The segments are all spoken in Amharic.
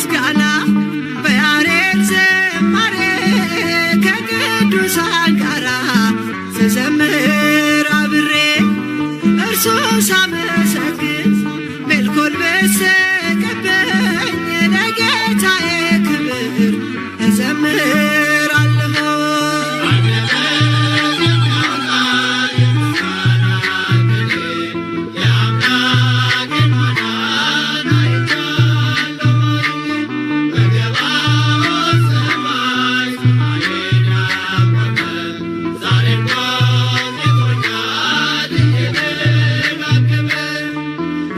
የምስጋና በያሬድ ዝማሬ ከቅዱሳን ጋራ ስዘምር አብሬ እርሱን ሳመሰግን ሜልኮል ብስቅብኝ ለጌታዬ ክብር እዘምራለሁ።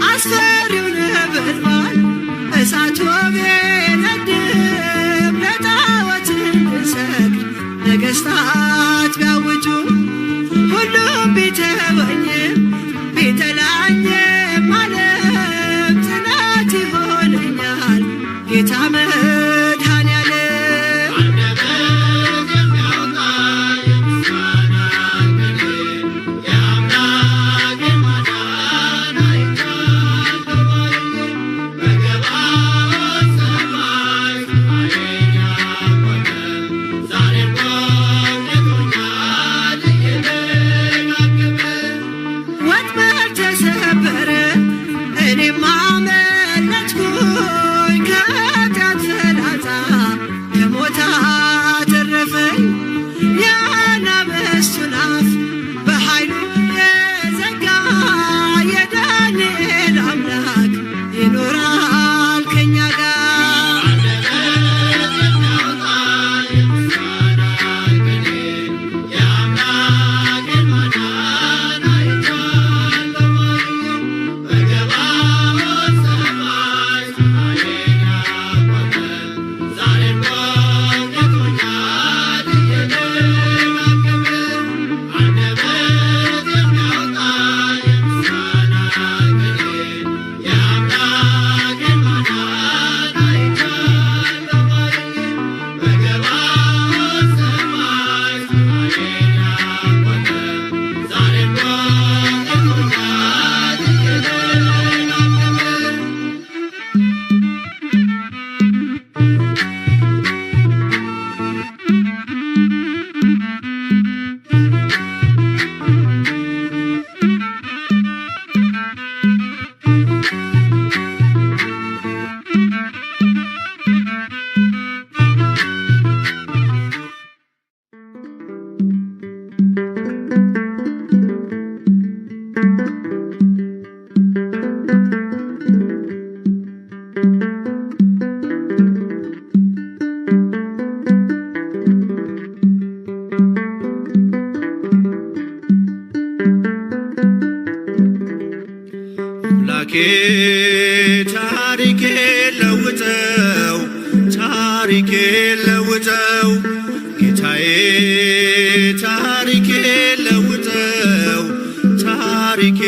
አስፈሪው ነበልባል እሳት ቢነድም ለጣዖት እንድንሰግድ ነገሥታት ቢያውጁ ሁሉም ቢተወኝም ቢጠላኝም ዓለም ጽናት ይሆነኛል ጌታ መድኃኔዓለም። ወጥመድ ተሰበረ እኔም አመለጥኩኝ ከኃጢአት ፍላጻ ከሞት አተረፈኝ። የአናብስቱን አፍ በኃይሉ የዘጋ የዳንኤል አምላክ ይኖራል ከእኛ ጋር። አምላኬ ታሪኬ ለውጠው ታሪኬ ለውጠው ጌታዬ ታሪኬ ለውጠው ታሪኬ